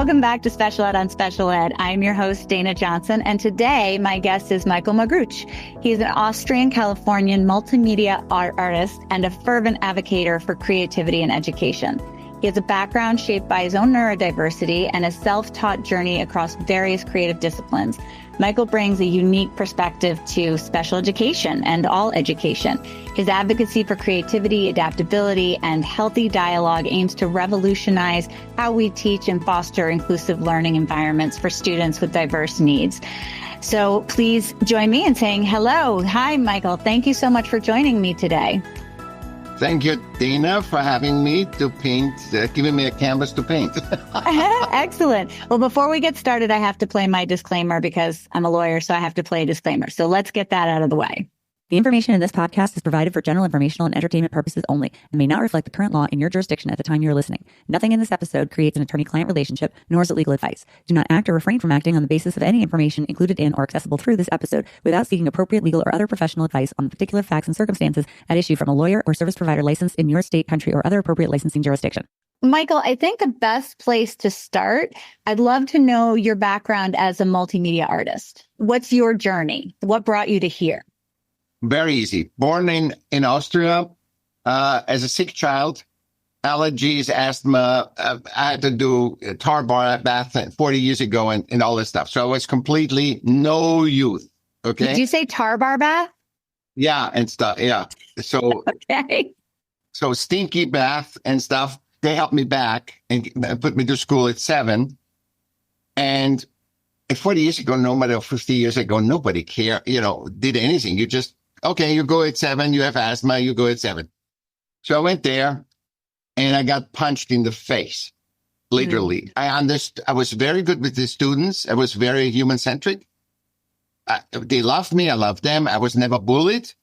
Welcome back to Special Ed on Special Ed. I'm your host, Dana Jonson, and today my guest is Michaell Magrutsche. He's an Austrian-Californian multimedia art artist and a fervent advocate for creativity and education. He has a background shaped by his own neurodiversity and a self-taught journey across various creative disciplines. Michaell brings a unique perspective to special education and all education. His advocacy for creativity, adaptability, and healthy dialogue aims to revolutionize how we teach and foster inclusive learning environments for students with diverse needs. So please join me in saying hello. Hi, Michaell. Thank you so much for joining me today. Thank you, Dana, for having me to paint, giving me a canvas to paint. Excellent. Well, before we get started, I have to play my disclaimer because I'm a lawyer, so I have to play a disclaimer. So let's get that out of the way. The information in this podcast is provided for general informational and entertainment purposes only and may not reflect the current law in your jurisdiction at the time you're listening. Nothing in this episode creates an attorney-client relationship, nor is it legal advice. Do not act or refrain from acting on the basis of any information included in or accessible through this episode without seeking appropriate legal or other professional advice on the particular facts and circumstances at issue from a lawyer or service provider licensed in your state, country, or other appropriate licensing jurisdiction. Michaell, I think the best place to start, I'd love to know your background as a multimedia artist. What's your journey? What brought you to here? Very easy. Born in Austria as a sick child, allergies, asthma. I had to do tar bath 40 years ago and all this stuff. So I was completely no youth. Okay. Did you say tar bar bath? Yeah, and stuff. Yeah. So okay. So stinky bath and stuff. They helped me back and put me to school at 7. And 40 years ago, no matter 50 years ago, nobody cared, did anything. You just, okay, you go at 7, you have asthma, you go at 7. So I went there and I got punched in the face, literally. I was very good with the students. I was very human-centric. They loved me. I loved them. I was never bullied,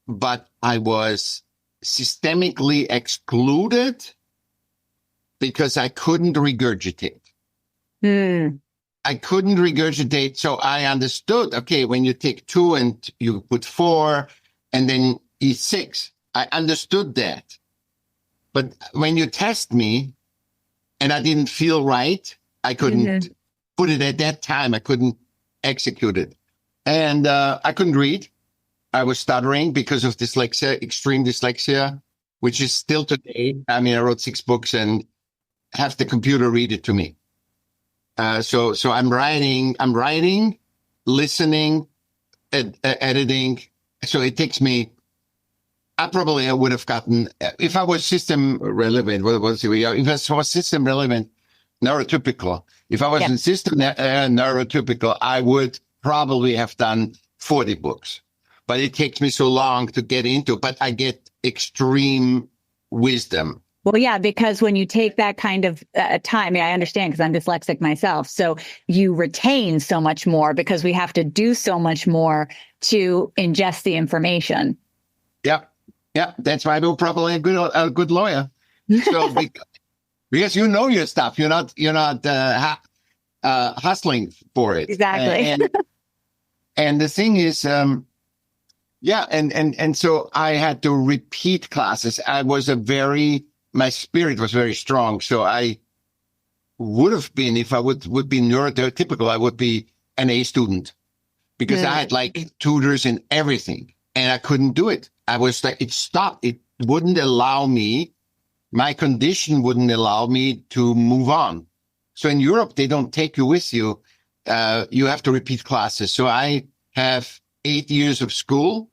but I was systemically excluded because I couldn't regurgitate. I couldn't regurgitate. So I understood, okay, when you take 2 and you put 4 and then eat 6, I understood that. But when you test me and I didn't feel right, I couldn't put it at that time. I couldn't execute it. And I couldn't read. I was stuttering because of dyslexia, extreme dyslexia, which is still today. I mean, I wrote 6 books and have the computer read it to me. So I'm writing, listening, editing. So it takes me, I would have gotten, if I was system relevant, if I was system relevant, neurotypical, if I was in system neurotypical, I would probably have done 40 books. But it takes me so long to get into, but I get extreme wisdom. Well, yeah, because when you take that kind of time, I understand because I'm dyslexic myself. So you retain so much more because we have to do so much more to ingest the information. Yep. That's why I'm probably a good lawyer. So because you know your stuff, you're not hustling for it. Exactly. And the thing is, and so I had to repeat classes. My spirit was very strong. So I would have been, if I would be neurotypical, I would be an A student because I had like tutors and everything and I couldn't do it. I was like, it stopped. It wouldn't allow me. My condition wouldn't allow me to move on. So in Europe, they don't take you with you. You have to repeat classes. So I have 8 years of school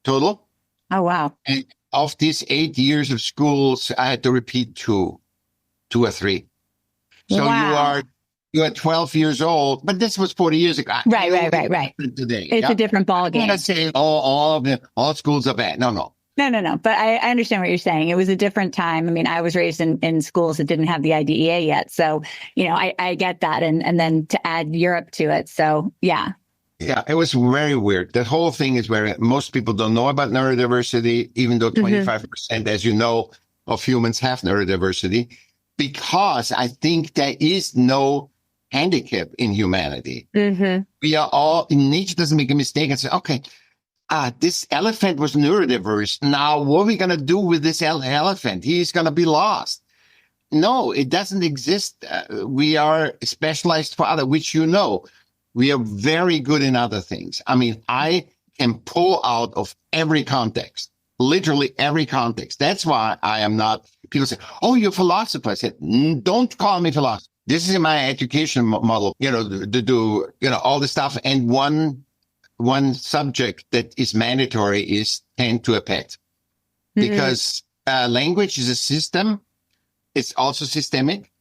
total. Oh, wow. And of these 8 years of schools, I had to repeat 2 or 3. So you are 12 years old, but this was 40 years ago. Right. Today, it's a different ballgame. I'm not saying all schools are bad. No. No. But I understand what you're saying. It was a different time. I mean, I was raised in schools that didn't have the IDEA yet. So, I get that. And then to add Europe to it. So, yeah. Yeah, it was very weird. The whole thing is most people don't know about neurodiversity, even though 25%, as you know, of humans have neurodiversity, because I think there is no handicap in humanity. We are all, nature doesn't make a mistake and say, okay, this elephant was neurodiverse. Now, what are we going to do with this elephant? He's going to be lost. no, it doesn't exist. We are specialized for other, which we are very good in other things. I mean, I can pull out of every context, literally every context. That's why I am not, people say, oh, you're a philosopher. I said, don't call me philosopher. This is my education model, to do, all the stuff. And one subject that is mandatory is tend to a pet, because language is a system. It's also systemic,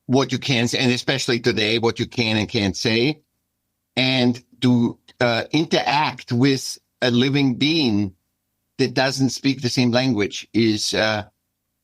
what you can say, and especially today, what you can and can't say, and to interact with a living being that doesn't speak the same language is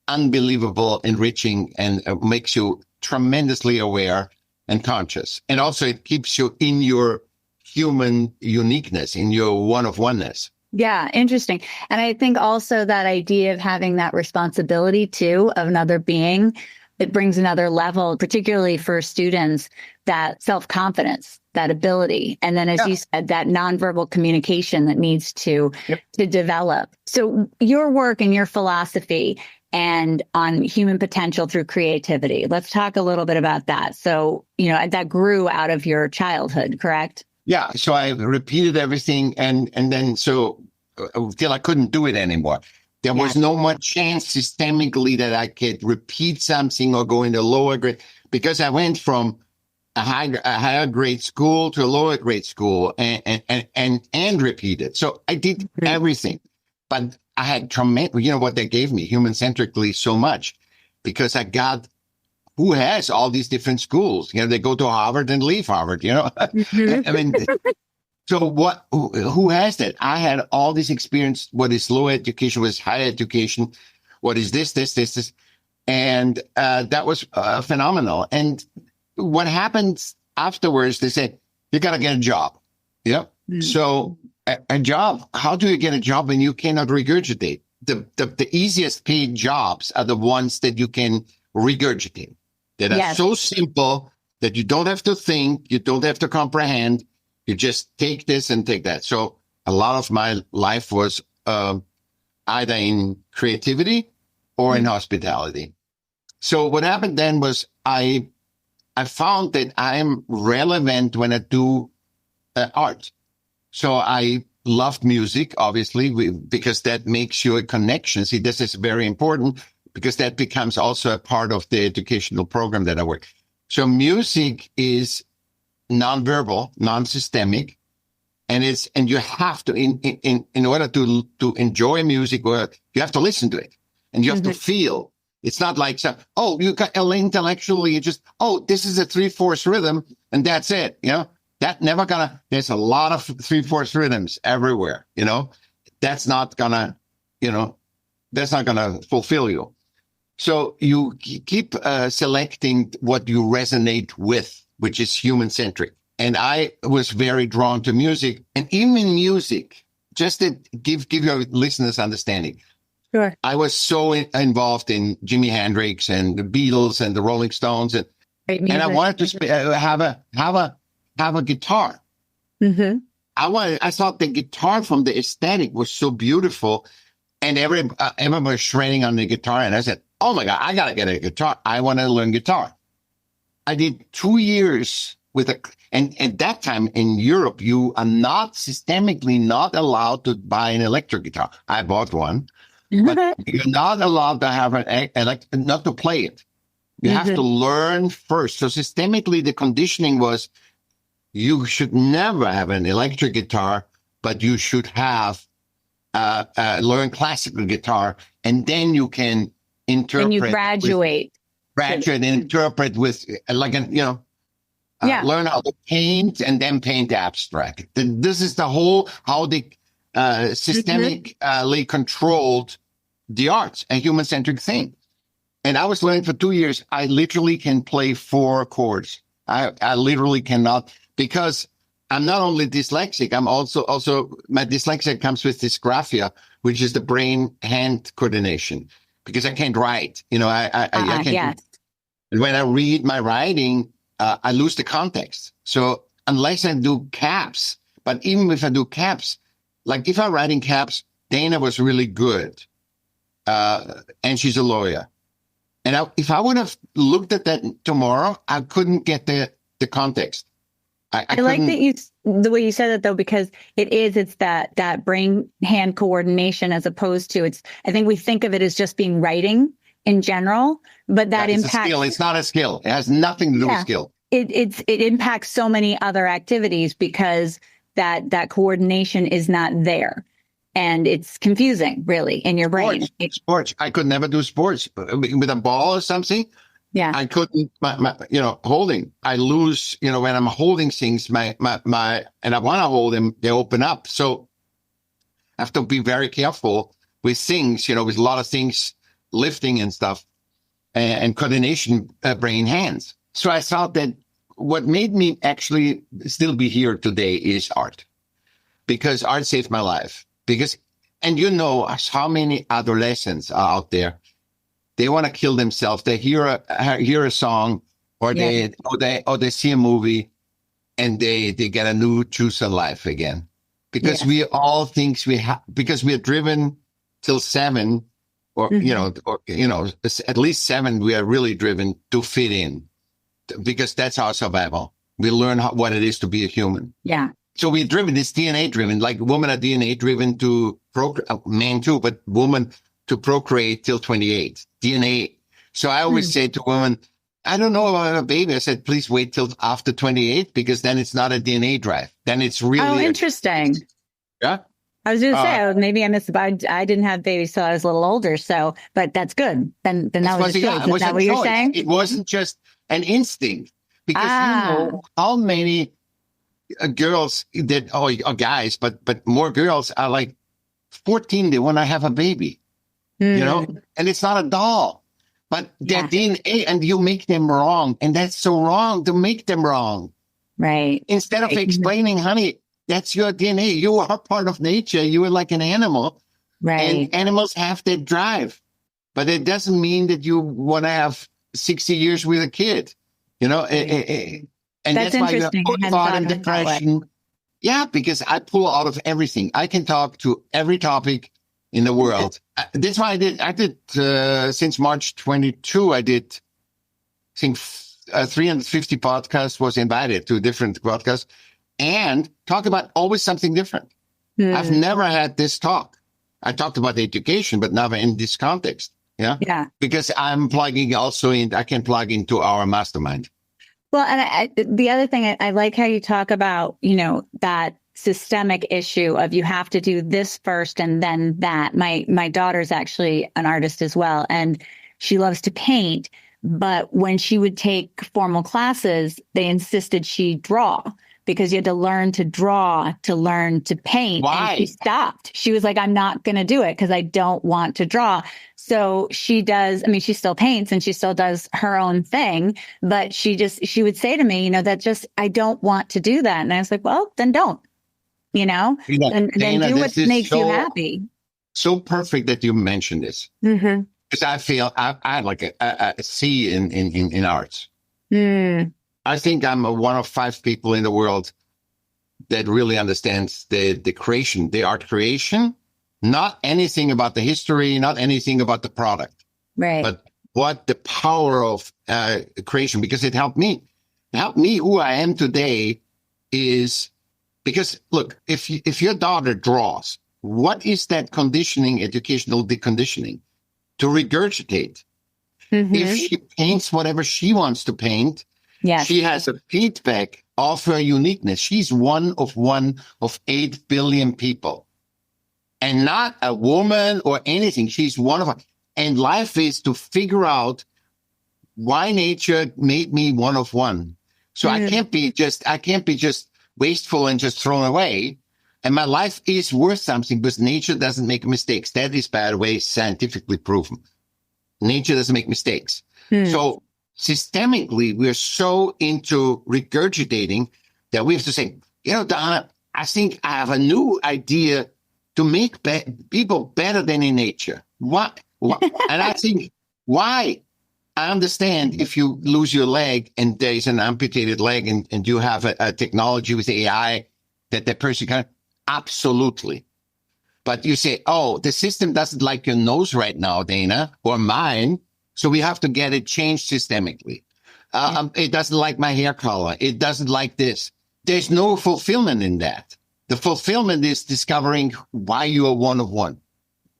unbelievable, enriching, and makes you tremendously aware and conscious. And also it keeps you in your human uniqueness, in your one-of-oneness. Yeah, interesting. And I think also that idea of having that responsibility too of another being, it brings another level, particularly for students, that self-confidence, that ability. And then, as you said, that nonverbal communication that needs to develop. So your work and your philosophy and on human potential through creativity. Let's talk a little bit about that. So, that grew out of your childhood, correct? Yeah. So I repeated everything and then till I couldn't do it anymore. There was no more chance systemically that I could repeat something or go into lower grade, because I went from a higher grade school to a lower grade school and repeated. So I did everything, but I had tremendous, what they gave me human-centrically so much, because I got who has all these different schools. They go to Harvard and leave Harvard, I mean, so who has that? I had all this experience. What is low education? What is higher education? What is this? And that was phenomenal. And what happens afterwards, they said, you got to get a job. Yeah. So a job, how do you get a job when you cannot regurgitate? The easiest paid jobs are the ones that you can regurgitate, that are so simple that you don't have to think, you don't have to comprehend. You just take this and take that. So a lot of my life was either in creativity or in hospitality. So what happened then was I found that I'm relevant when I do art. So I loved music, obviously, because that makes you a connection. See, this is very important because that becomes also a part of the educational program that I work. So music is nonverbal, non-systemic, and you have to, in order to enjoy music, you have to listen to it and you have to feel. It's not like, you got intellectually, you just, this is a 3/4 rhythm and that's it. That never there's a lot of 3/4 rhythms everywhere. That's not gonna fulfill you. So you keep selecting what you resonate with, which is human-centric. And I was very drawn to music. And even in music, just to give your listeners understanding, sure, I was so involved in Jimi Hendrix and the Beatles and the Rolling Stones. And I wanted to have a guitar. Mm-hmm. I thought the guitar from the aesthetic was so beautiful. And everyone was shredding on the guitar. And I said, oh my God, I got to get a guitar. I want to learn guitar. I did 2 years and at that time in Europe, you are systemically not allowed to buy an electric guitar. I bought one, but you're not allowed to have not to play it. You have to learn first. So systemically, the conditioning was you should never have an electric guitar, but you should have learn classical guitar, and then you can interpret. And you graduate and interpret with learn how to paint and then paint abstract. This is the whole how the systemically controlled the arts, a human-centric thing. And I was learning for 2 years. I literally can play 4 chords. I literally cannot, because I'm not only dyslexic, I'm also my dyslexia comes with dysgraphia, which is the brain-hand coordination, because I can't write. I can't. Yes. And when I read my writing, I lose the context. So unless I do caps, but even if I do caps, like if I write in caps, Dana was really good. And she's a lawyer. And if I would have looked at that tomorrow, I couldn't get the context. I like that the way you said it though, because it's that brain hand coordination as opposed to I think we think of it as just being writing in general, but that impacts. A skill. It's not a skill. It has nothing to do with skill. It impacts so many other activities because that coordination is not there. And it's confusing, really, in your brain. Sports. I could never do sports with a ball or something. Yeah. I couldn't, holding. I lose, when I'm holding things, and I want to hold them, they open up. So I have to be very careful with things, with a lot of things, lifting and stuff, and coordination, brain, hands. So I thought that what made me actually still be here today is art, because art saved my life. And how many adolescents are out there. They want to kill themselves. They hear a song, or they see a movie, and they get a new choose on life again. Because we all think because we're driven till 7, or at least 7. We are really driven to fit in, because that's our survival. We learn what it is to be a human. Yeah. So we're driven. It's DNA driven. Like women are DNA driven to procreate, men too, but women to procreate till 28. DNA. So I always say to women, I don't know about a baby. I said, please wait till after 28, because then it's not a DNA drive. Then it's really. Oh, interesting. Yeah. I was going to say, maybe I missed, but I didn't have babies till I was a little older. So, but that's good. Then that was a choice. Is that what you're saying? It wasn't just an instinct, because how many girls or guys, but more girls are like 14. They want to have a baby, and it's not a doll, but their DNA, and you make them wrong. And that's so wrong to make them wrong. Right. Instead of explaining, honey, that's your DNA. You are part of nature. You are like an animal. Right. And animals have that drive, but it doesn't mean that you want to have 60 years with a kid, And that's why you have thought and depression. Yeah, because I pull out of everything. I can talk to every topic in the world. That's why I did since March 22, I think 350 podcasts, was invited to different podcasts, and talk about always something different. I've never had this talk. I talked about education, but never in this context. Yeah. Yeah. Because I'm plugging also in, I can plug into our mastermind. Well, and the other thing, I like how you talk about, that systemic issue of you have to do this first and then that. My daughter's actually an artist as well, and she loves to paint. But when she would take formal classes, they insisted she draw, because you had to learn to draw to learn to paint. Why? And she stopped. She was like, I'm not going to do it because I don't want to draw. So she still paints and she still does her own thing, but she would say to me, I don't want to do that. And I was like, well, then don't, and then do what makes you happy. So perfect that you mentioned this. Mm-hmm. Because I feel I like a C in arts. I think I'm one of 5 people in the world that really understands the creation, the art creation, not anything about the history, not anything about the product, right? But what the power of creation, because it helped me. Who I am today is because, look, if your daughter draws, what is that conditioning, educational deconditioning? To regurgitate. Mm-hmm. If she paints whatever she wants to paint, yes, she has a feedback of her uniqueness. She's one of 8 billion people, and not a woman or anything. She's one of them. And life is to figure out why nature made me one of one. So I can't be just wasteful and just thrown away. And my life is worth something because nature doesn't make mistakes. That is, by the way, scientifically proven. Nature doesn't make mistakes. So systemically, we're so into regurgitating that we have to say, Donna, I think I have a new idea to make people better than in nature. What? And I think, why? I understand if you lose your leg and there's an amputated leg and you have a technology with AI that person can, absolutely. But you say, oh, the system doesn't like your nose right now, Dana, or mine. So we have to get it changed systemically. It doesn't like my hair color. It doesn't like this. There's no fulfillment in that. The fulfillment is discovering why you are one of one.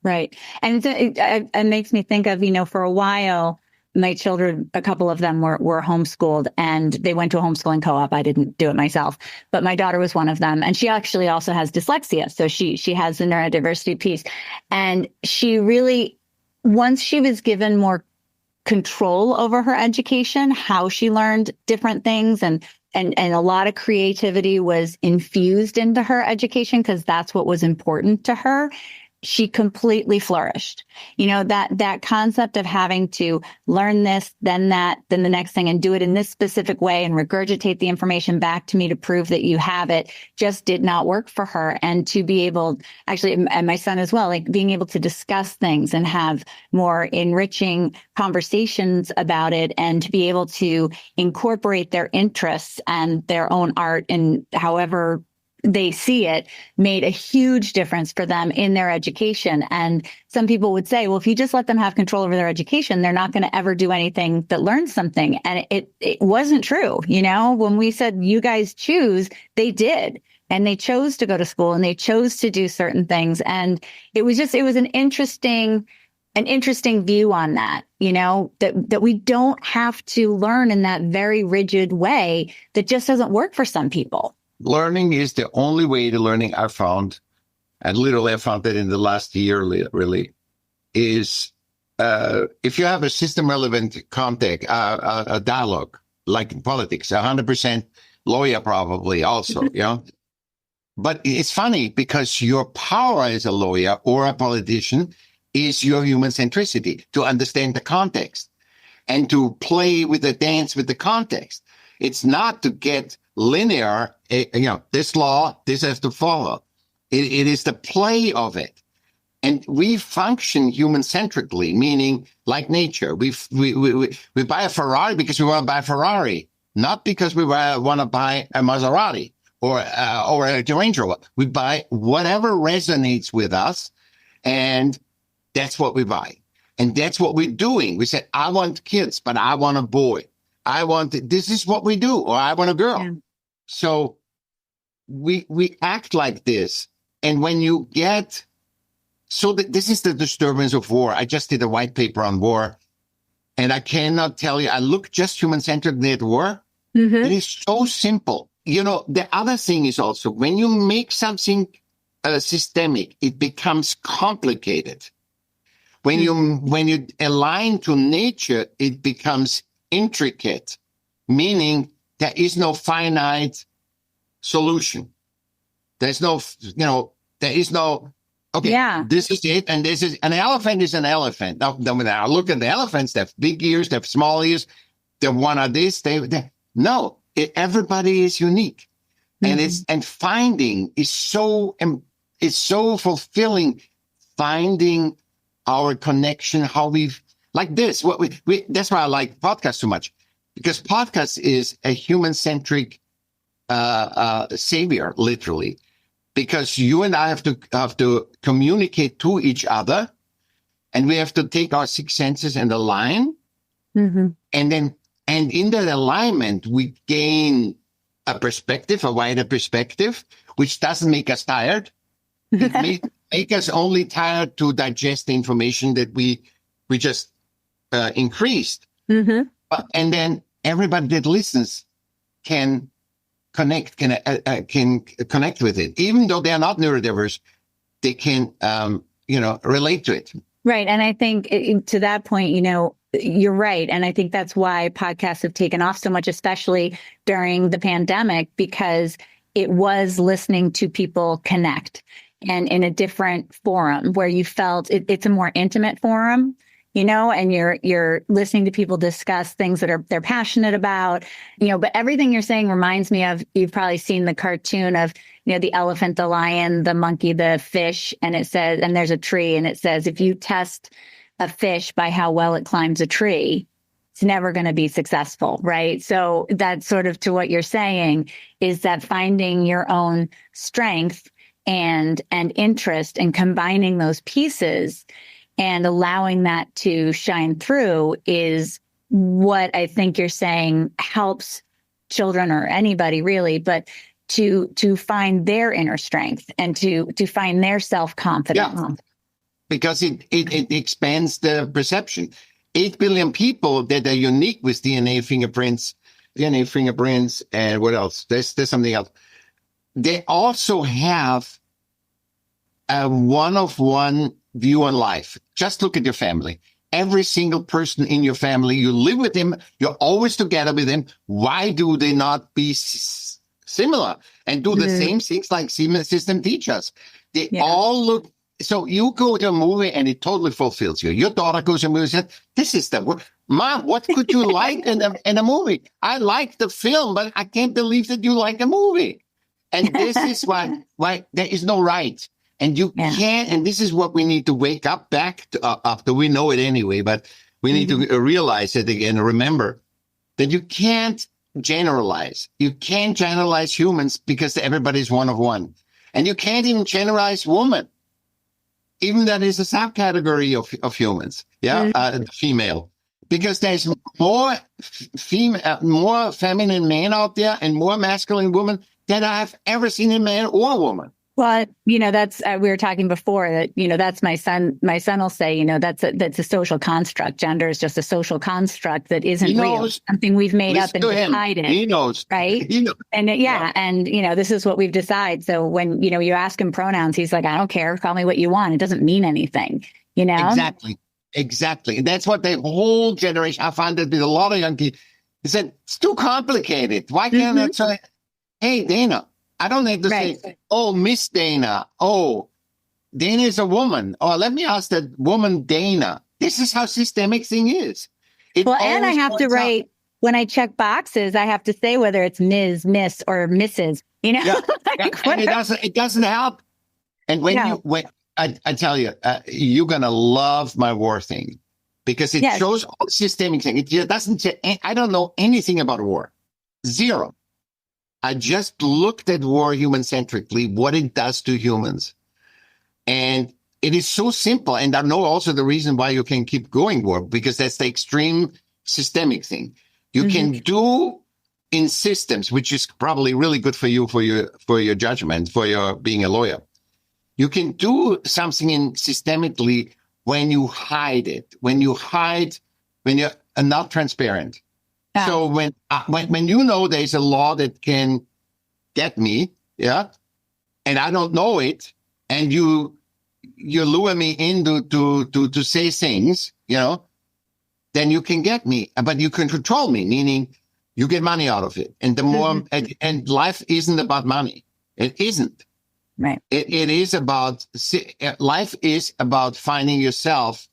Right. And it makes me think of, for a while, my children, a couple of them were homeschooled, and they went to a homeschooling co-op. I didn't do it myself, but my daughter was one of them. And she actually also has dyslexia. So she has the neurodiversity piece. And she really, once she was given more control over her education, how she learned different things, and a lot of creativity was infused into her education because that's what was important to her, she completely flourished. That concept of having to learn this, then that, then the next thing, and do it in this specific way and regurgitate the information back to me to prove that you have it just did not work for her. And to be able, actually, and my son as well, like being able to discuss things and have more enriching conversations about it, and to be able to incorporate their interests and their own art in however they see it, made a huge difference for them in their education. And some people would say, well, if you just let them have control over their education, they're not going to ever do anything that learns something. And it wasn't true. When we said, you guys choose, they did. And they chose to go to school, and they chose to do certain things. And it was an interesting view on that, that we don't have to learn in that very rigid way that just doesn't work for some people. Learning is the only way to learning I found, and literally I found that in the last year really, is if you have a system-relevant contact, a dialogue, like in politics, 100% lawyer probably also, But it's funny because your power as a lawyer or a politician is your human centricity, to understand the context and to play with the dance with the context. It's not to get linear, this law, this has to follow. It is the play of it. And we function human-centrically, meaning like nature. We buy a Ferrari because we want to buy a Ferrari, not because we want to buy a Maserati or a Range Rover. We buy whatever resonates with us, and that's what we buy. And that's what we're doing. We said, I want kids, but I want a boy. This is what we do, or I want a girl. Yeah. So we act like this. And when you get, this is the disturbance of war. I just did a white paper on war, and I cannot tell you, I look just human-centered at war. Mm-hmm. It is so simple. The other thing is also, when you make something systemic, it becomes complicated. When you align to nature, it becomes intricate, meaning there is no finite solution. There's no, okay, yeah. This is it, and this is, an elephant is an elephant. Now look at the elephants, they have big ears, they have small ears, they one are this, everybody is unique. Mm-hmm. And finding is so fulfilling, finding our connection, how like this, that's why I like podcasts so much, because podcast is a human-centric savior, literally, because you and I have to communicate to each other, and we have to take our six senses and align, mm-hmm. and in that alignment, we gain a wider perspective, which doesn't make us tired. It make us only tired to digest the information that we just increased. Mm-hmm. And then everybody that listens can connect with it. Even though they are not neurodiverse, they can, relate to it. Right. And I think to that point, you're right. And I think that's why podcasts have taken off so much, especially during the pandemic, because it was listening to people connect, and in a different forum where you felt it's a more intimate forum, and you're listening to people discuss things that they're passionate about, but everything you're saying reminds me of, you've probably seen the cartoon of, the elephant, the lion, the monkey, the fish, and it says, and there's a tree, and it says, if you test a fish by how well it climbs a tree, it's never going to be successful, right? So that's sort of to what you're saying, is that finding your own strength and interest and combining those pieces and allowing that to shine through is what I think you're saying helps children or anybody really, but to find their inner strength and to find their self-confidence. Yeah, because it expands the perception. 8 billion people that are unique with DNA fingerprints, and what else? There's something else. They also have a one-of-one view on life. Just look at your family. Every single person in your family, you live with them, you're always together with them. Why do they not be similar and do the same things like system teachers? They all look. So you go to a movie and it totally fulfills you. Your daughter goes to a movie and says, "This is Mom, what could you like in a movie? I like the film, but I can't believe that you like the movie." And this is why there is no right. And you can't, and this is what we need to wake up back to, after we know it anyway, but we need to realize it again, remember that you can't generalize. You can't generalize humans because everybody's one of one. And you can't even generalize women. Even that is a subcategory of humans, female. Because there's more more feminine men out there and more masculine women than I have ever seen in man or woman. Well, that's, we were talking before that, that's my son will say, that's a social construct. Gender is just a social construct that isn't real, something we've made up and decided. He knows. Right. He knows. And and, this is what we've decided. So when, you ask him pronouns, he's like, I don't care. Call me what you want. It doesn't mean anything, Exactly. And that's what the whole generation, I find that with a lot of young people, they said, it's too complicated. Why can't I say, hey, Dana, I don't have to say, oh, Miss Dana. Oh, Dana is a woman. Oh, let me ask that woman, Dana. This is how systemic thing is. And I have to write, when I check boxes, I have to say whether it's Ms., Miss, or Mrs., and it doesn't help. And I tell you, you're going to love my war thing because it shows all systemic thing. It doesn't say, I don't know anything about war. Zero. I just looked at war human-centrically, what it does to humans. And it is so simple. And I know also the reason why you can keep going war, because that's the extreme systemic thing. You can do in systems, which is probably really good for you, for your judgment, for your being a lawyer. You can do something systemically when you hide it, when you're not transparent. Yeah. So when there's a law that can get me, and I don't know it, and you lure me into to say things, then you can get me, but you can control me, meaning you get money out of it. And the more and life isn't about money. It isn't. Right. It is about life is about finding yourself,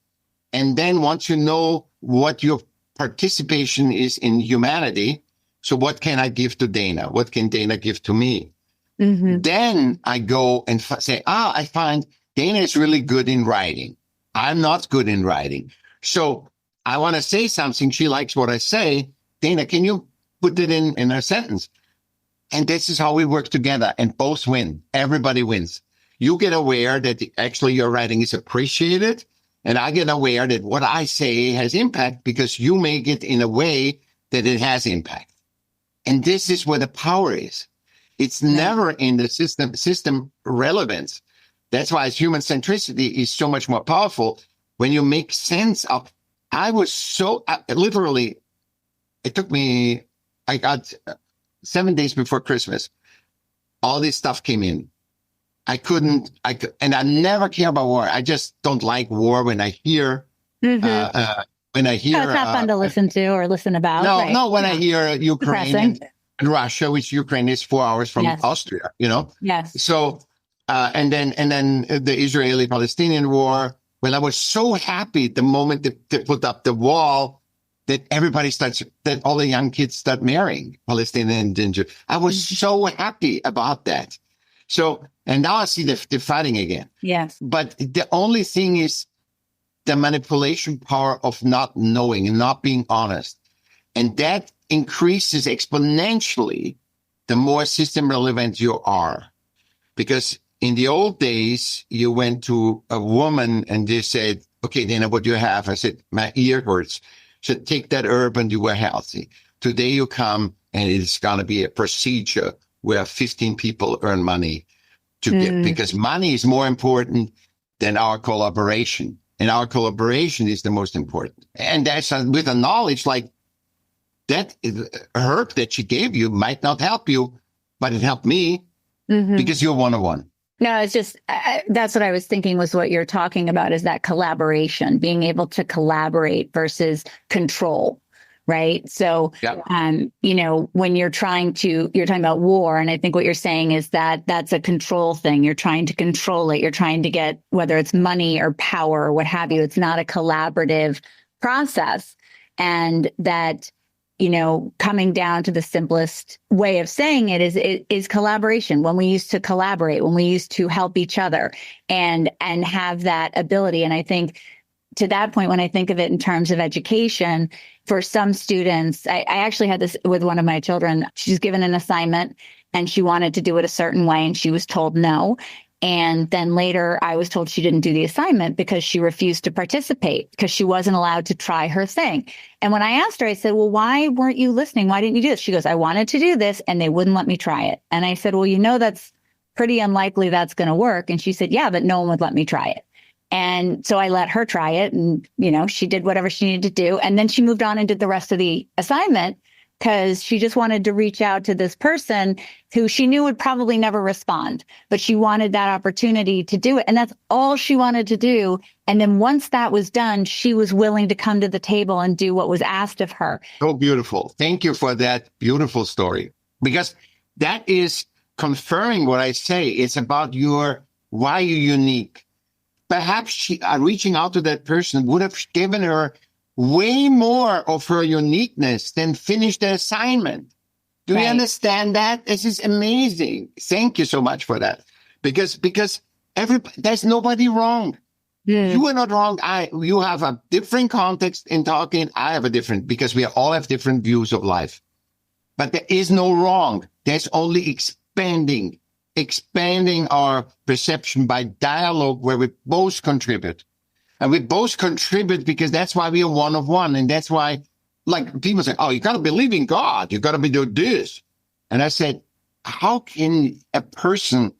and then once you know what your participation is in humanity. So what can I give to Dana? What can Dana give to me? Then I go and say, I find Dana is really good in writing. I'm not good in writing. So I want to say something. She likes what I say. Dana, can you put it in a sentence? And this is how we work together and both win. Everybody wins. You get aware that actually your writing is appreciated. And I get aware that what I say has impact because you make it in a way that it has impact. And this is where the power is. It's never in the system relevance. That's why human centricity is so much more powerful when you make sense of. I was so literally, it took me, I got 7 days before Christmas. All this stuff came in. And I never care about war. I just don't like war when I hear, it's not fun to listen to or listen about. No, when I hear Ukraine and Russia, which Ukraine is 4 hours from Austria, Yes. So, and then the Israeli-Palestinian war. Well, I was so happy the moment they put up the wall that that all the young kids start marrying Palestinian and Jews. I was so happy about that. So, and now I see they're fighting again. Yes. But the only thing is the manipulation power of not knowing and not being honest. And that increases exponentially the more system relevant you are. Because in the old days, you went to a woman and they said, okay, Dana, what do you have? I said, my ear hurts. She said, take that herb and you were healthy. Today you come and it's going to be a procedure where 15 people earn money to get, because money is more important than our collaboration. And our collaboration is the most important. And that's with a knowledge like that herb that she gave you might not help you, but it helped me because you're one-on-one. No, it's just, that's what I was thinking was what you're talking about is that collaboration, being able to collaborate versus control. Right. So, you know, when you're talking about war, and I think what you're saying is that that's a control thing. You're trying to control it. You're trying to get, whether it's money or power or what have you, it's not a collaborative process. And that, you know, coming down to the simplest way of saying it is collaboration. When we used to collaborate, when we used to help each other and have that ability. And I think to that point, when I think of it in terms of education, for some students, I actually had this with one of my children. She's given an assignment and she wanted to do it a certain way and she was told no. And then later I was told she didn't do the assignment because she refused to participate because she wasn't allowed to try her thing. And when I asked her, I said, well, why weren't you listening? Why didn't you do this? She goes, I wanted to do this and they wouldn't let me try it. And I said, well, you know, that's pretty unlikely that's going to work. And she said, yeah, but no one would let me try it. And so I let her try it and, you know, she did whatever she needed to do. And then she moved on and did the rest of the assignment because she just wanted to reach out to this person who she knew would probably never respond, but she wanted that opportunity to do it. And that's all she wanted to do. And then once that was done, she was willing to come to the table and do what was asked of her. So beautiful. Thank you for that beautiful story, because that is confirming what I say. It's about why you're unique. Perhaps reaching out to that person would have given her way more of her uniqueness than finish the assignment. Do you understand that? This is amazing. Thank you so much for that. Because there's nobody wrong. You are not wrong. You have a different context in talking. I have a different, because we all have different views of life. But there is no wrong. There's only expanding our perception by dialogue where we both contribute. And we both contribute because that's why we are one of one. And that's why, like, people say, oh, you got to believe in God. You got to be doing this. And I said, how can a person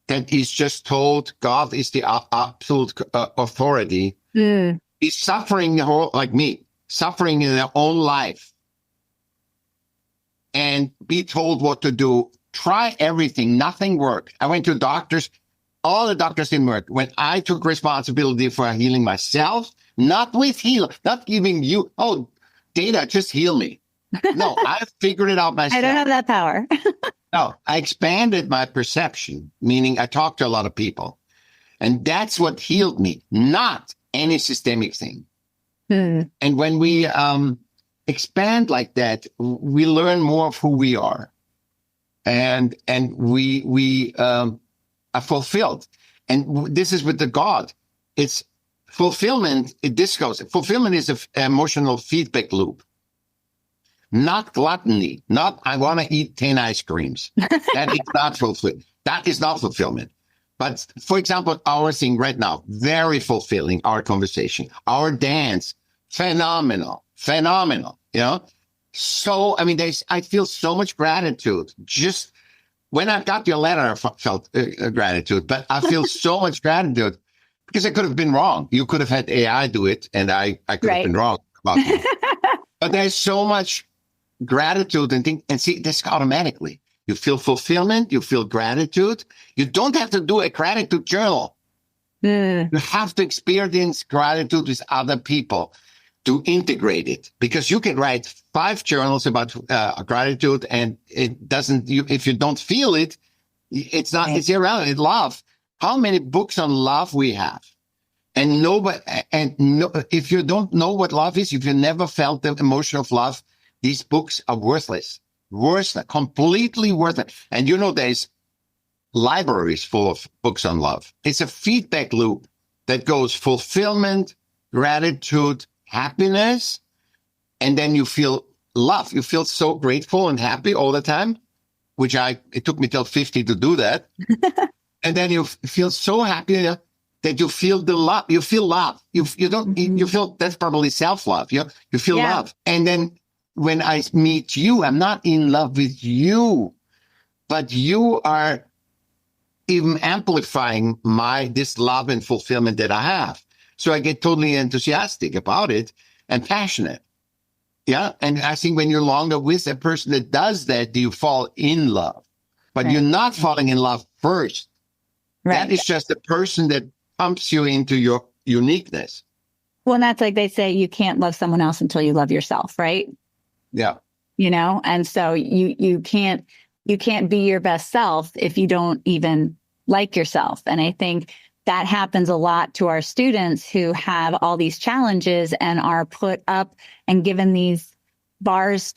that is just told God is the absolute authority is suffering like me, suffering in their own life and be told what to do? Try everything. Nothing worked. I went to doctors. All the doctors didn't work. When I took responsibility for healing myself, not giving you, oh, Dana, just heal me. No, I figured it out myself. I don't have that power. No, I expanded my perception, meaning I talked to a lot of people. And that's what healed me, not any systemic thing. And when we expand like that, we learn more of who we are. And we are fulfilled. And this is with the God. It's fulfillment. Fulfillment is an emotional feedback loop. Not gluttony. Not, I want to eat 10 ice creams. That is not fulfillment. That is not fulfillment. But for example, our thing right now, very fulfilling, our conversation, our dance, phenomenal, you know? So, I mean, I feel so much gratitude. Just when I got your letter, I felt gratitude, but I feel so much gratitude because I could have been wrong. You could have had AI do it, and I could have been wrong about it. But there's so much gratitude and see this automatically. You feel fulfillment. You feel gratitude. You don't have to do a gratitude journal. You have to experience gratitude with other people to integrate it, because you can write 5 journals about gratitude and it doesn't, if you don't feel it, it's not, it's irrelevant. Love. How many books on love we have? And if you don't know what love is, if you never felt the emotion of love, these books are worthless, completely worthless. And you know, there's libraries full of books on love. It's a feedback loop that goes fulfillment, gratitude, happiness, and then you feel love. You feel so grateful and happy all the time, which it took me till 50 to do that. And then you feel so happy. that you feel the love. You feel love. You don't. You feel that's probably self-love. You feel love. And then when I meet you, I'm not in love with you, but you are even amplifying this love and fulfillment that I have. So I get totally enthusiastic about it and passionate. Yeah. And I think when you're longer with a person that does that, you fall in love, but you're not falling in love first. Right. That is just the person that pumps you into your uniqueness. Well, and that's like they say, you can't love someone else until you love yourself, right? Yeah. And so you can't be your best self if you don't even like yourself. And I think that happens a lot to our students who have all these challenges and are put up and given these bars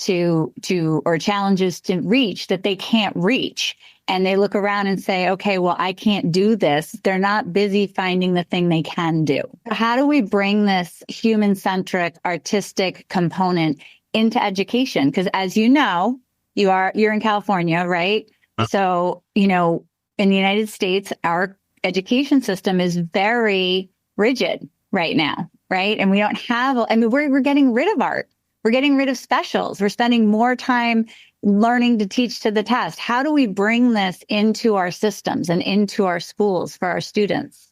or challenges to reach that they can't reach. And they look around and say, okay, well, I can't do this. They're not busy finding the thing they can do. How do we bring this human-centric, artistic component into education? Because as you know, you're in California, right? So, in the United States, our education system is very rigid right now, right? And we don't have, we're getting rid of art. We're getting rid of specials. We're spending more time learning to teach to the test. How do we bring this into our systems and into our schools for our students?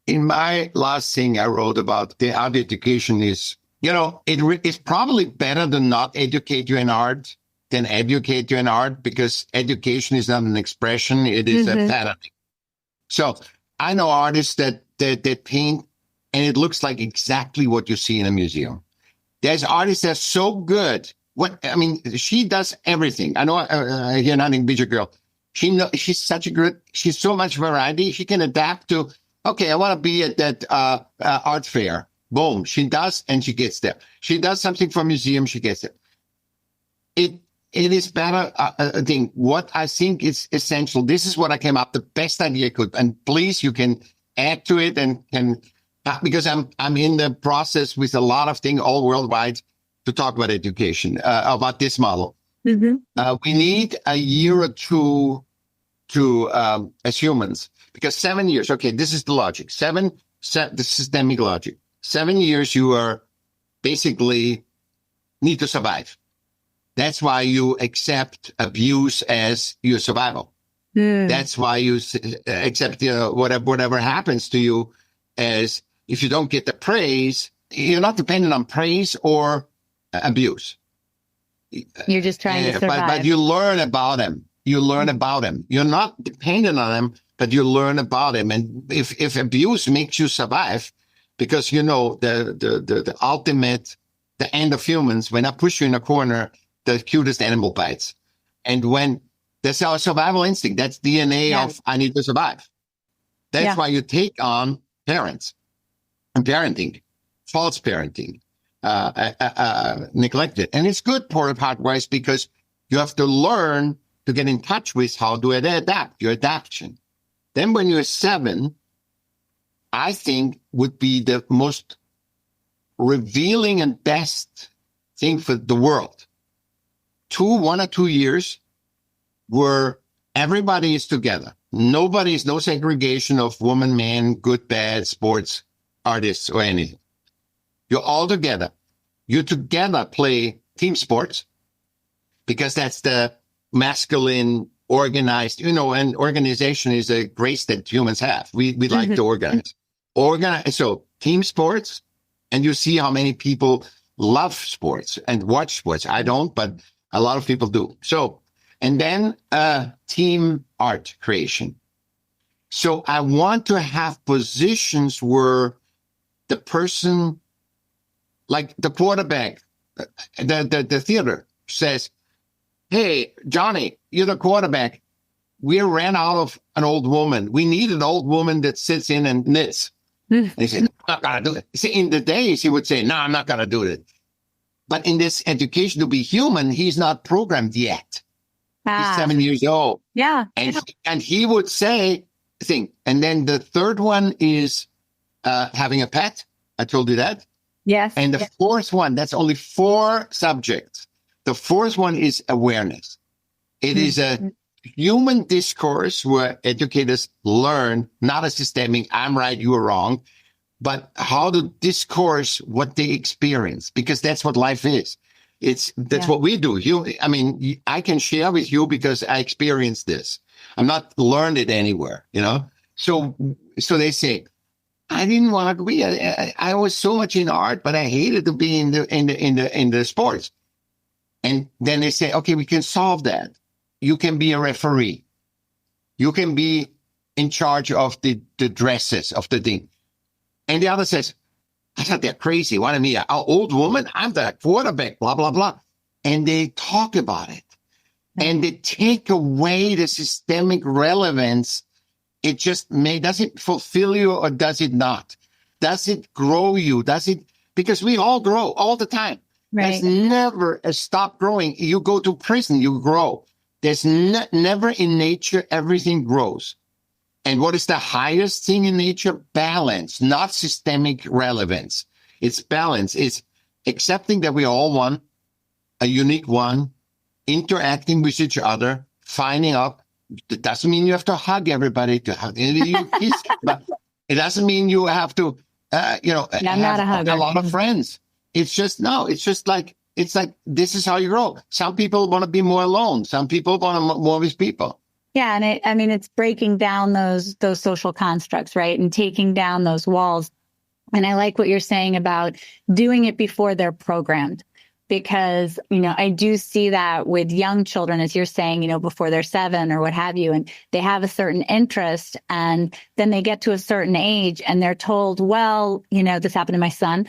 In my last thing I wrote about the art education is, it's probably better to not educate you in art than educate you in art, because education is not an expression. It is a pattern. So I know artists that paint and it looks like exactly what you see in a museum. There's artists that are so good. She does everything. I know you're not in Beach Girl. She's she's so much variety. She can adapt to, okay, I want to be at that art fair. Boom. She does, and she gets there. She does something for a museum. She gets there. It is better. What I think is essential. This is what I came up, the best idea I could. And please, you can add to it because I'm in the process with a lot of things all worldwide to talk about education, about this model. We need a year or two as humans, because 7 years. Okay, this is the logic. The systemic logic. 7 years, you are basically need to survive. That's why you accept abuse as your survival. That's why you accept whatever happens to you as, if you don't get the praise, you're not dependent on praise or abuse. You're just trying to survive. But you learn about them. You're not dependent on them, but you learn about them. And if abuse makes you survive, because the ultimate, the end of humans, when I push you in a corner, the cutest animal bites. And when that's our survival instinct, that's DNA of I need to survive. That's why you take on parents and parenting, false parenting, neglected. And it's good part-wise, because you have to learn to get in touch with how to adapt, your adaptation. Then when you're 7, I think would be the most revealing and best thing for the world. 1 or 2 years where everybody is together. No segregation of woman, man, good, bad, sports, artists, or anything. You're all together. You together play team sports, because that's the masculine organized, and organization is a grace that humans have. We like to organize. So team sports, and you see how many people love sports and watch sports. I don't, but a lot of people do. So, and then team art creation. So I want to have positions where the person, like the quarterback, the theater says, hey, Johnny, you're the quarterback. We ran out of an old woman. We need an old woman that sits in and knits. And he said, I'm not going to do it. See, in the days, he would say, no, I'm not going to do it. But in this education to be human, he's not programmed yet. He's 7 years old. Yeah. And he would say, and then the third one is having a pet. I told you that. Yes. And the fourth one, that's only 4 subjects. The fourth one is awareness. It is human discourse where educators learn not a systemic, I'm right, you're wrong, but how to discourse what they experience, because that's what life is. That's what we do. I can share with you because I experienced this. I'm not learned it anywhere, So they say, I didn't want to agree. I was so much in art, but I hated to be in the sports. And then they say, okay, we can solve that. You can be a referee. You can be in charge of the dresses of the thing. And the other says, I thought they're crazy. What, me, an old woman? I'm the quarterback, blah, blah, blah. And they talk about it. And they take away the systemic relevance. It just does it fulfill you or does it not? Does it grow you? Because we all grow all the time. Right. There's never a stop growing. You go to prison, you grow. There's never in nature, everything grows. And what is the highest thing in nature? Balance, not systemic relevance. It's balance. It's accepting that we all one, a unique one, interacting with each other, finding up. It doesn't mean you have to hug everybody, you kiss, but it doesn't mean you have to, have a lot of friends. It's like this is how you grow. Some people want to be more alone. Some people want to more with people. Yeah. And it's breaking down those social constructs, right? And taking down those walls. And I like what you're saying about doing it before they're programmed, because, I do see that with young children, as you're saying, before they're 7 or what have you, and they have a certain interest, and then they get to a certain age and they're told, well, this happened to my son,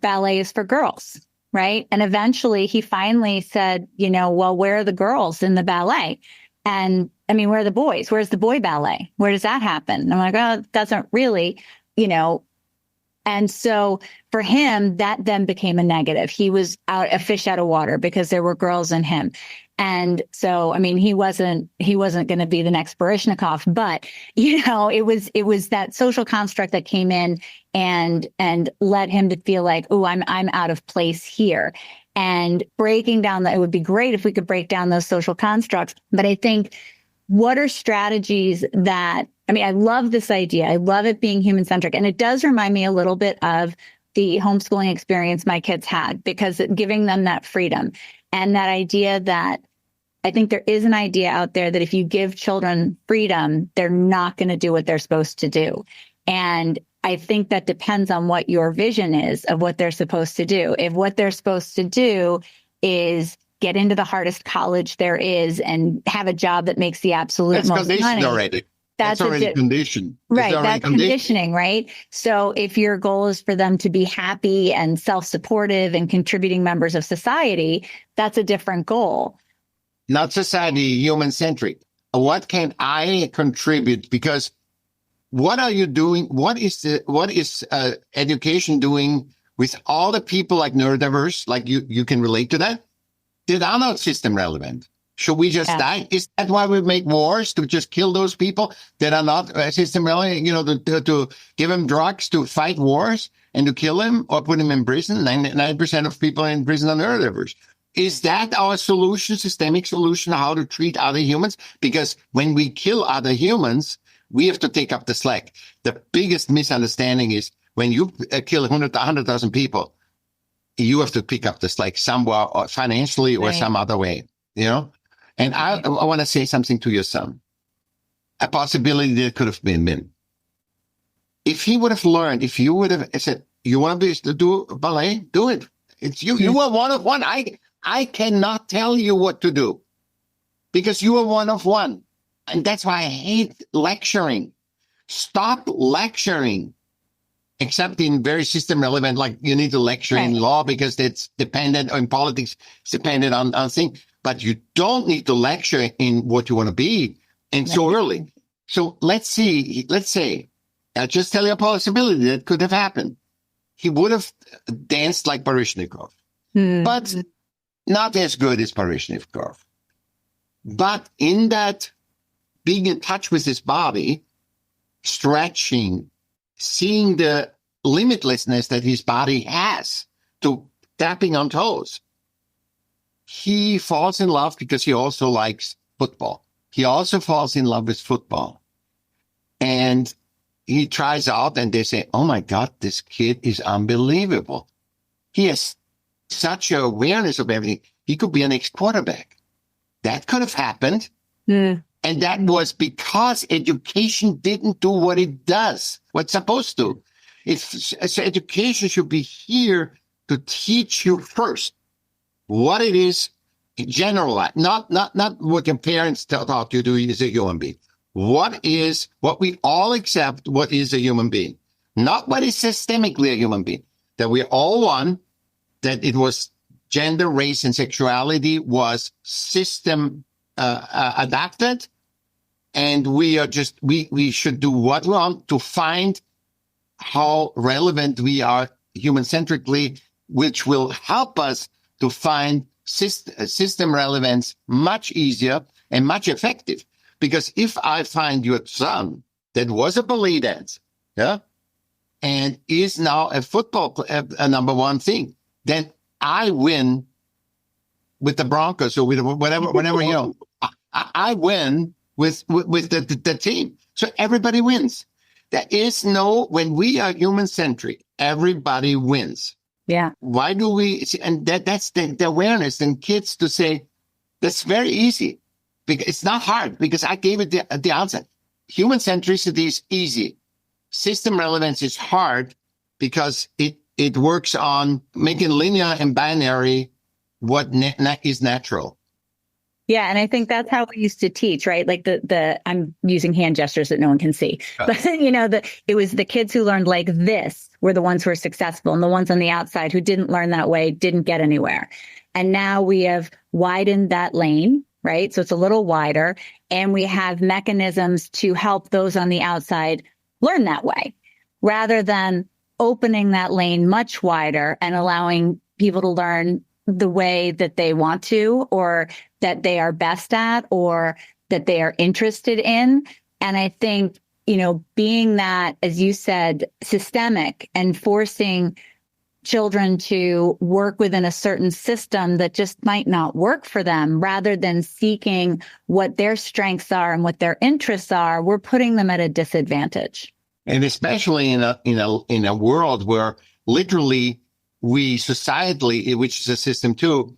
ballet is for girls. Right. And eventually he finally said, well, where are the girls in the ballet? And where are the boys? Where's the boy ballet? Where does that happen? And I'm like, oh, it doesn't really, And so for him, that then became a negative. He was a fish out of water because there were girls in him. And so, he wasn't going to be the next Baryshnikov, but, it was that social construct that came in and led him to feel like, oh, I'm out of place here. And breaking down that, it would be great if we could break down those social constructs. But I think, what are strategies that, I love this idea. I love it being human-centric. And it does remind me a little bit of the homeschooling experience my kids had, because giving them that freedom and that idea that I think there is an idea out there that if you give children freedom, they're not going to do what they're supposed to do. And I think that depends on what your vision is of what they're supposed to do. If what they're supposed to do is get into the hardest college there is and have a job that makes the absolute most money. Already. That's already conditioned. Right. That's conditioning, right? So if your goal is for them to be happy and self-supportive and contributing members of society, that's a different goal. Not society, human-centric. What can I contribute? Because what are you doing? What is education doing with all the people like neurodiverse, like you can relate to that? That are not system relevant. Should we just die? Is that why we make wars, to just kill those people that are not system relevant? To give them drugs to fight wars and to kill them or put them in prison? 99% of people in prison are neurodiverse. Is that our solution, systemic solution, how to treat other humans? Because when we kill other humans, we have to take up the slack. The biggest misunderstanding is when you kill 100,000 people, you have to pick up the slack somewhere, or financially or some other way, And I want to say something to your son. A possibility that could have been. If he would have learned, if you would have said, you want to do ballet? Do it. It's you. You are one of one. I cannot tell you what to do because you are one of one. And that's why I hate lecturing. Stop lecturing. Except in very system relevant, like you need to lecture in law because it's dependent on politics, it's dependent on things. But you don't need to lecture in what you want to be and so early. So let's say, I'll just tell you a possibility that could have happened. He would have danced like Baryshnikov, but not as good as Baryshnikov. But in that being in touch with his body, stretching, seeing the limitlessness that his body has to tapping on toes, he falls in love because he also likes football. he also falls in love with football. And he tries out and they say, oh my God, this kid is unbelievable. He has such an awareness of everything. He could be an ex-quarterback. That could have happened. And that was because education didn't do what it does, what's supposed to. So education should be here to teach you first what it is in general, not what your parents taught you to do as a human being. What we all accept what is a human being, not what is systemically a human being, that we're all one, that it was gender, race, and sexuality was system adapted. And we should do what we want to find how relevant we are human-centrically, which will help us to find system relevance much easier and much effective. Because if I find your son that was a ballet dancer, and is now a football a number one thing, then I win with the Broncos or with whatever, I win with the team. So everybody wins. There is when we are human-centric, everybody wins. Yeah. Why do we, and that's the awareness in kids to say, that's very easy. Because it's not hard, because I gave it at the outset. Human centricity is easy. System relevance is hard because it works on making linear and binary what is natural. Yeah. And I think that's how we used to teach, right? Like I'm using hand gestures that no one can see, but it was the kids who learned like this were the ones who were successful, and the ones on the outside who didn't learn that way didn't get anywhere. And now we have widened that lane, right? So it's a little wider, and we have mechanisms to help those on the outside learn that way, rather than opening that lane much wider and allowing people to learn the way that they want to, or that they are best at, or that they are interested in. And I think, being that, as you said, systemic and forcing children to work within a certain system that just might not work for them, rather than seeking what their strengths are and what their interests are, we're putting them at a disadvantage. And especially in a world where literally we societally, which is a system too,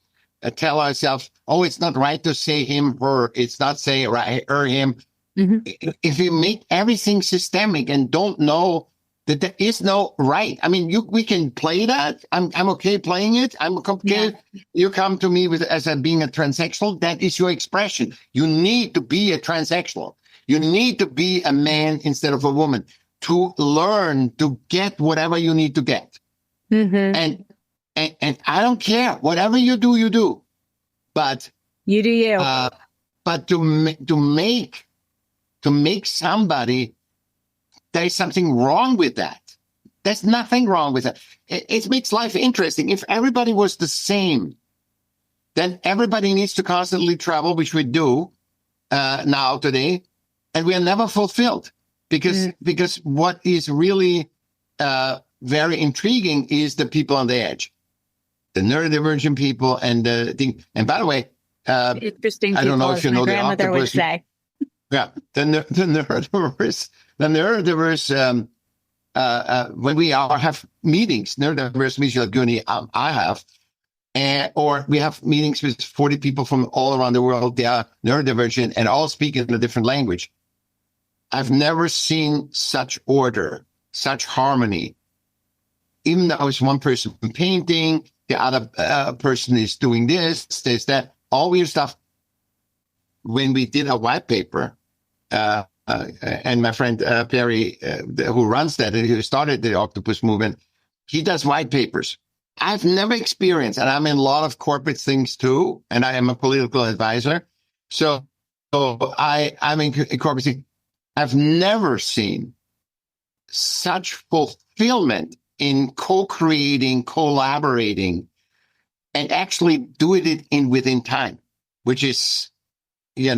tell ourselves, oh, it's not right to say him, her. It's not say right, her, him. Mm-hmm. If you make everything systemic and don't know that there is no right. I mean, we can play that. I'm okay playing it. I'm okay. Yeah. You come to me as being a transsexual. That is your expression. You need to be a transsexual. You need to be a man instead of a woman to learn to get whatever you need to get. Mm-hmm. And I don't care. Whatever you do, you do. But you do you. But to make somebody. There is something wrong with that. There's nothing wrong with that. It makes life interesting. If everybody was the same, then everybody needs to constantly travel, which we do now today, and we are never fulfilled. Because what is really very intriguing is the people on the edge, the neurodivergent people, and the thing. And by the way, interesting. I don't know if you know the grandmother would say. Yeah, the neurodiverse. The neurodiverse, when we have meetings, neurodiverse meetings like Guni, I have, or we have meetings with 40 people from all around the world. They are neurodivergent and all speak in a different language. I've never seen such order, such harmony. Even though it's one person painting, the other person is doing this, that, all weird stuff. When we did a white paper, and my friend Perry, who runs that and who started the octopus movement, he does white papers. I've never experienced, and I'm in a lot of corporate things too, and I am a political advisor. So I'm in corporate things. I've never seen such fulfillment in co-creating, collaborating, and actually doing it within time, which is, we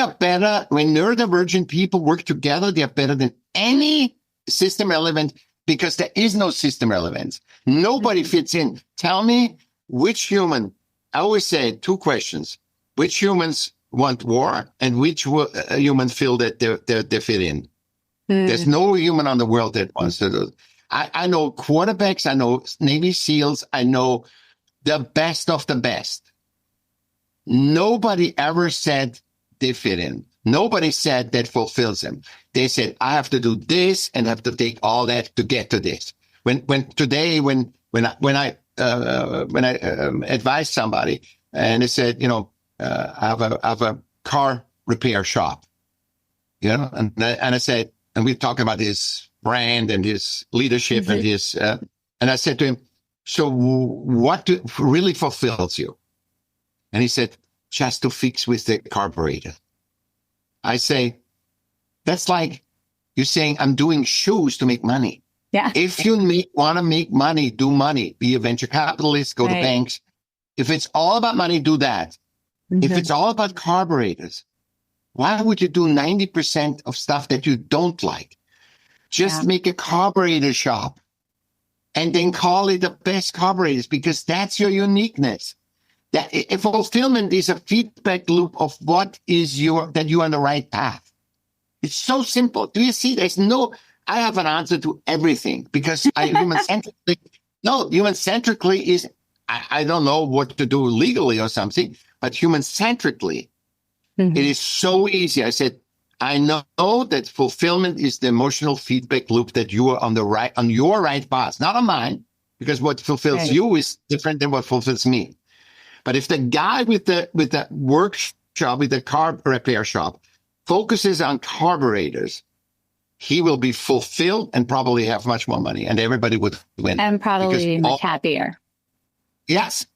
are better when neurodivergent people work together. They are better than any system relevant, because there is no system relevance. Nobody fits in. Tell me which human, I always say 2 questions. which humans want war and which humans feel that they fit in. There's no human on the world that wants to do. I know quarterbacks. I know Navy SEALs. I know the best of the best. Nobody ever said they fit in. Nobody said that fulfills them. They said, I have to do this and have to take all that to get to this. When I advise somebody and they said, I have a car repair shop, and I said, and we're talking about his brand and his leadership and his, and I said to him, so what really fulfills you? And he said, just to fix with the carburetor. I say, that's like you're saying, I'm doing shoes to make money. Yeah. If you want to make money, do money. Be a venture capitalist, go to banks. If it's all about money, do that. If it's all about carburetors, why would you do 90% of stuff that you don't like? Just make a carburetor shop and then call it the best carburetors, because that's your uniqueness. That fulfillment is a feedback loop of that you're on the right path. It's so simple. Do you see? I have an answer to everything, because human-centrically is, I don't know what to do legally or something, but human-centrically, it is so easy. I said, I know that fulfillment is the emotional feedback loop that you are on your right path, not on mine, because what fulfills you is different than what fulfills me. But if the guy with the workshop, with the car repair shop, focuses on carburetors, he will be fulfilled and probably have much more money, and everybody would win. And probably much happier. Yes.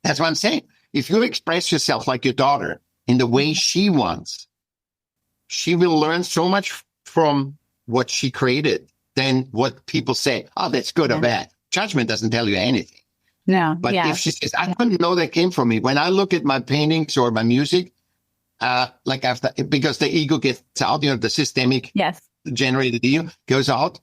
That's what I'm saying. If you express yourself like your daughter in the way she wants, she will learn so much from what she created than what people say. Oh, that's good or bad. Judgment doesn't tell you anything. No. But if she says, I couldn't know that came from me. When I look at my paintings or my music, because the ego gets out, the systemic generated ego goes out,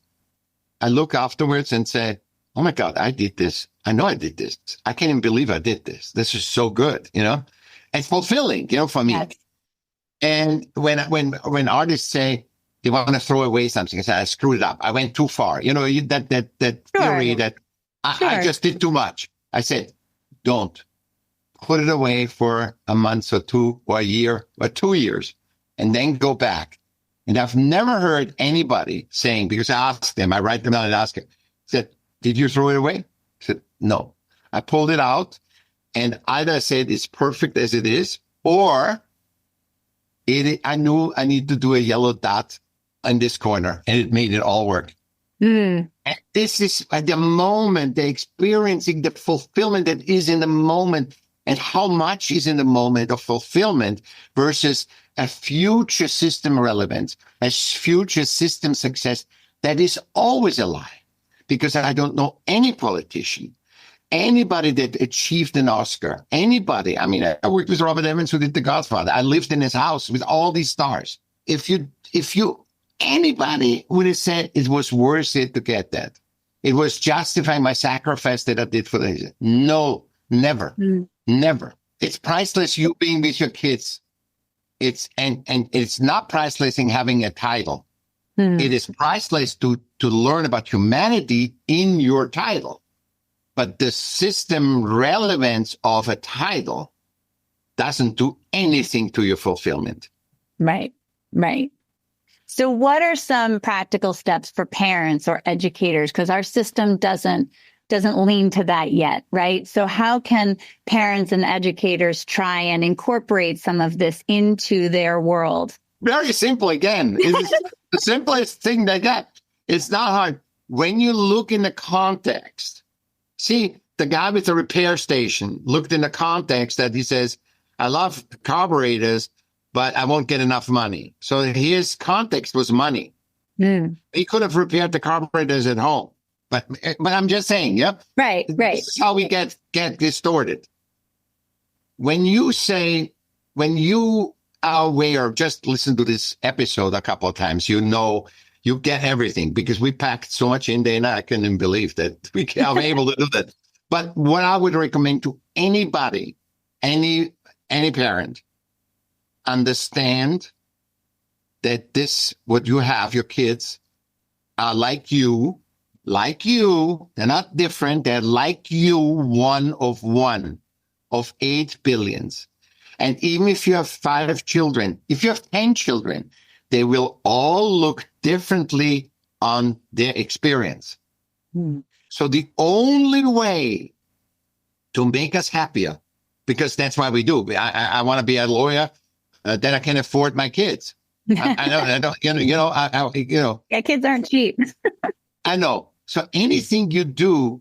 I look afterwards and say, oh my God, I did this. I know I did this. I can't even believe I did this. This is so good, It's fulfilling, for me. Yes. And when artists say they want to throw away something, I say, I screwed it up. I went too far. That theory that I just did too much. I said, don't. Put it away for a month or two or a year or 2 years, and then go back. And I've never heard anybody saying, because I asked them, I write them down and ask them, said, did you throw it away? I said, no. I pulled it out, and either I said it's perfect as it is, or I knew I need to do a yellow dot in this corner, and it made it all work. And this is at the moment, the experiencing the fulfillment that is in the moment, and how much is in the moment of fulfillment versus a future system relevance, a future system success that is always a lie. Because I don't know any politician, anybody that achieved an Oscar, anybody. I mean, I worked with Robert Evans, who did The Godfather. I lived in his house with all these stars. Anybody would have said it was worth it to get that. It was justifying my sacrifice that I did for the. No, never, never. It's priceless. You being with your kids. It's not priceless in having a title. It is priceless to learn about humanity in your title. But the system relevance of a title doesn't do anything to your fulfillment. Right. So what are some practical steps for parents or educators? Because our system doesn't lean to that yet, right? So how can parents and educators try and incorporate some of this into their world? Very simple again. It's the simplest thing they get. It's not hard. When you look in the context, see, the guy with the repair station looked in the context that he says, I love carburetors, but I won't get enough money. So his context was money. He could have repaired the carburetors at home. But I'm just saying, yep. Right. This is how we get distorted. When you are aware, just listen to this episode a couple of times, you get everything, because we packed so much in there, and I couldn't even believe that I'm able to do that. But what I would recommend to anybody, any any parent, understand that this, what you have, your kids are like you. They're not different. They're like you, one of 8 billions. And even if you have 5 children, if you have 10 children, they will all look differently on their experience. So the only way to make us happier, because that's why we do. I want to be a lawyer, then I can afford my kids. I don't, Yeah, kids aren't cheap. I know. So anything you do,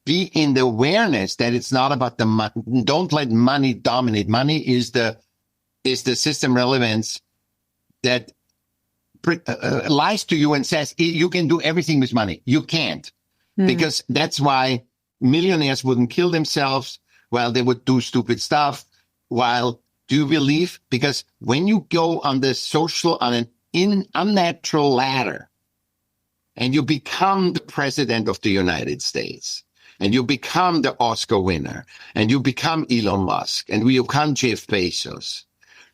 be in the awareness that it's not about the money. Don't let money dominate. Money is the system relevance that lies to you and says you can do everything with money. You can't, because that's why millionaires wouldn't kill themselves while they would do stupid stuff. Do you believe? Because when you go on the social, on an unnatural ladder, and you become the president of the United States, and you become the Oscar winner, and you become Elon Musk, and you become Jeff Bezos,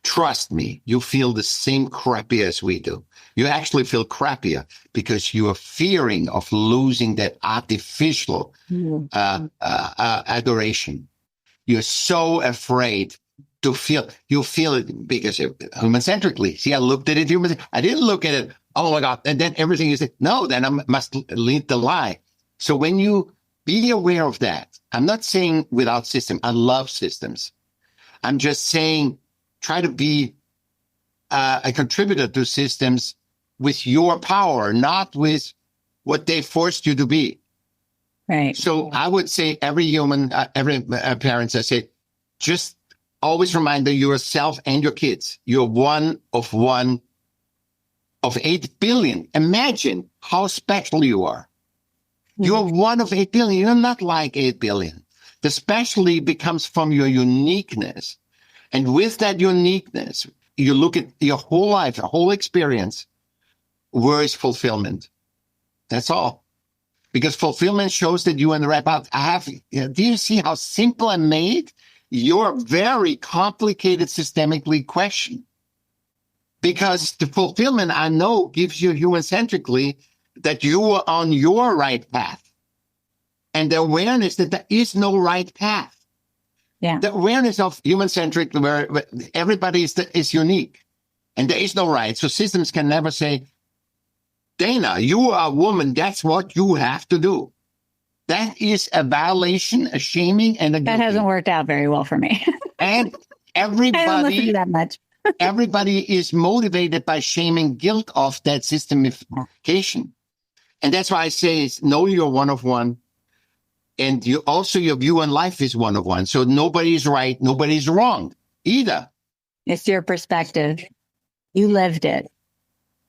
trust me, you feel the same crappy as we do. You actually feel crappier because you are fearing of losing that artificial adoration. You're so afraid to feel, you feel it because human-centrically. See, I looked at it human. I didn't look at it, oh my God, and then everything is, no, then I must lead the lie. So when you be aware of that, I'm not saying without system. I love systems. I'm just saying try to be a contributor to systems with your power, not with what they forced you to be. Right. So I would say every human, every parents, I say, just always remind yourself and your kids, you're one of 8 billion. Imagine how special you are. You're one of 8 billion. You're not like 8 billion. The specialty becomes from your uniqueness. And with that uniqueness, you look at your whole life, your whole experience. Where is fulfillment? That's all. Because fulfillment shows that you are in the right path. Do you see how simple I made your very complicated systemically question? Because the fulfillment, I know, gives you human-centrically that you are on your right path. And the awareness that there is no right path. Yeah. The awareness of human-centric, where everybody is unique. And there is no right. So systems can never say, Dana, you are a woman. That's what you have to do. That is a violation, a shaming, and a guilty. That hasn't worked out very well for me. And I don't listen to that much. everybody is motivated by shaming, guilt of that systemification. And that's why I say, know you're one of one. And you also, your view on life is one of one. So nobody's right, nobody's wrong either. It's your perspective. You lived it.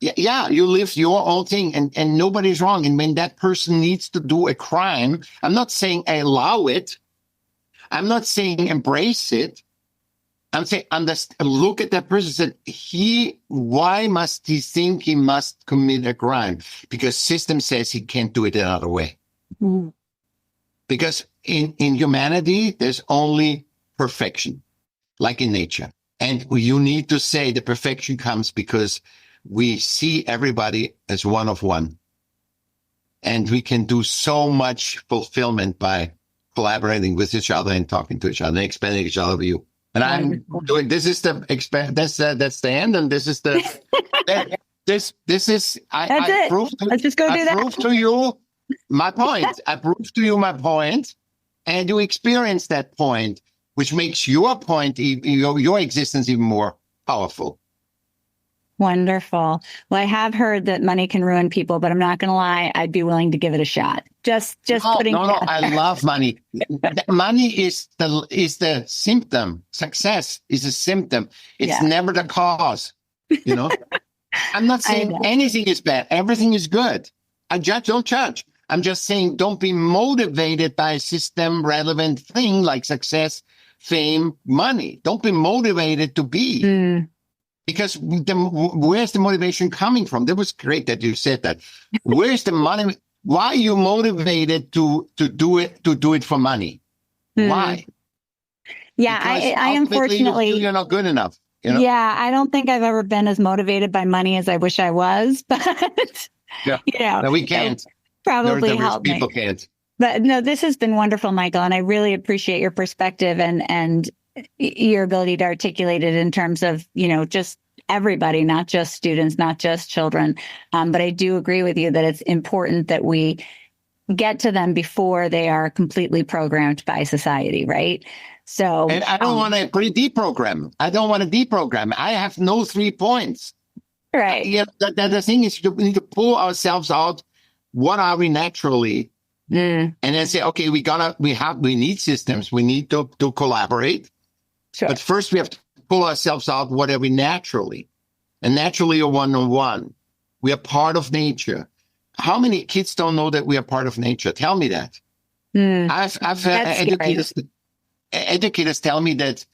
Yeah, you live your own thing and nobody's wrong. And when that person needs to do a crime, I'm not saying allow it. I'm not saying embrace it. I'm saying look at that person and say, why must he think he must commit a crime? Because system says he can't do it another way. Mm-hmm. Because in humanity, there's only perfection, like in nature. And you need to say the perfection comes because we see everybody as one of one. And we can do so much fulfillment by collaborating with each other and talking to each other and expanding each other view. And I'm doing, this is the expand, that's the end. And this is the, I prove to, let's just go do that. I prove to you my point. I prove to you my point, and you experience that point, which makes your point, your existence even more powerful. Wonderful. Well, I have heard that money can ruin people, but I'm not going to lie. I'd be willing to give it a shot. Putting. No, I love money. Money is the symptom. Success is a symptom. It's never the cause. You know, I'm not saying anything is bad. Everything is good. Don't judge. I'm just saying don't be motivated by a system relevant thing like success, fame, money. Don't be motivated to be. Because where's the motivation coming from? That was great that you said that. Where's the money? Why are you motivated to do it for money? Why? Yeah, Because I ultimately unfortunately, you're not good enough. You know? yeah, I don't think I've ever been as motivated by money as I wish I was, but Yeah. you No, we that can't. probably Neurodiverse helped me. people can't. But no, this has been wonderful, Michael, and I really appreciate your perspective and your ability to articulate it in terms of, just everybody, not just students, not just children. But I do agree with you that it's important that we get to them before they are completely programmed by society, right? So, And I don't want to deprogram. I don't want to deprogram. I have no 3 points. right. Yeah, the thing is, we need to pull ourselves out. What are we naturally? And then say, okay, we need systems. We need to collaborate. Sure. But first we have to pull ourselves out. What are we naturally? And naturally, a one-on-one. We are part of nature. How many kids don't know that we are part of nature? Tell me that. I've educators tell me that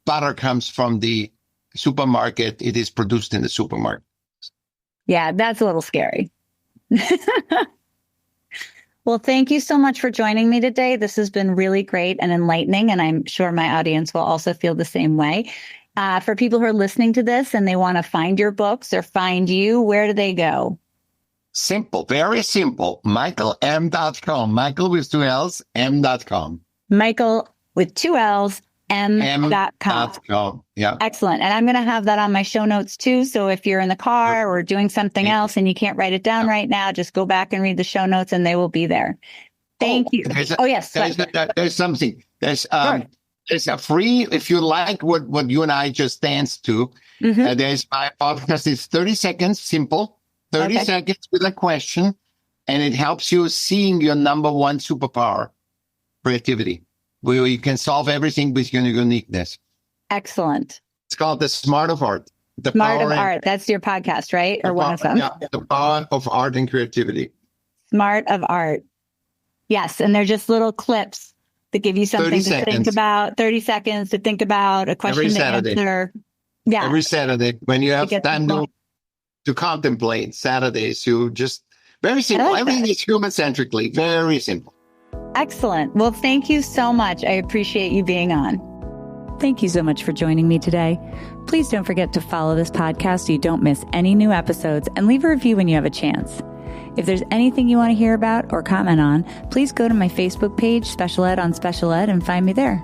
butter comes from the supermarket. It is produced in the supermarket. Yeah, that's a little scary. Well, thank you so much for joining me today. This has been really great and enlightening, and I'm sure my audience will also feel the same way. For people who are listening to this and they want to find your books or find you, where do they go? Simple, very simple. MichaellM.com. Michael with 2 L's, M.com. Michael with 2 L's, M.com. Yeah. Excellent. And I'm going to have that on my show notes too. So if you're in the car or doing something else and you can't write it down right now, just go back and read the show notes and they will be there. Thank you. Yes. There's something. There's a free, if you like what you and I just danced to, there's my podcast. It's 30 seconds, simple, 30 seconds with a question. And it helps you seeing your number one superpower, creativity, where you can solve everything with your uniqueness. Excellent. It's called The Smart of Art. Smart of Art. That's your podcast, right? Or one of them? Yeah, The Power of Art and Creativity. Smart of Art. Yes. And they're just little clips that give you something to think about, 30 seconds to think about, a question to answer. Yeah. Every Saturday, when you have time to contemplate Saturdays, you just, very simple. Everything is human-centrically, very simple. Excellent. Well, thank you so much. I appreciate you being on. Thank you so much for joining me today. Please don't forget to follow this podcast so you don't miss any new episodes, and leave a review when you have a chance. If there's anything you want to hear about or comment on, please go to my Facebook page, Special Ed on Special Ed, and find me there.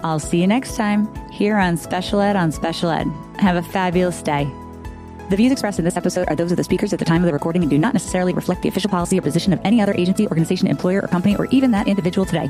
I'll see you next time here on Special Ed on Special Ed. Have a fabulous day. The views expressed in this episode are those of the speakers at the time of the recording and do not necessarily reflect the official policy or position of any other agency, organization, employer, or company, or even that individual today.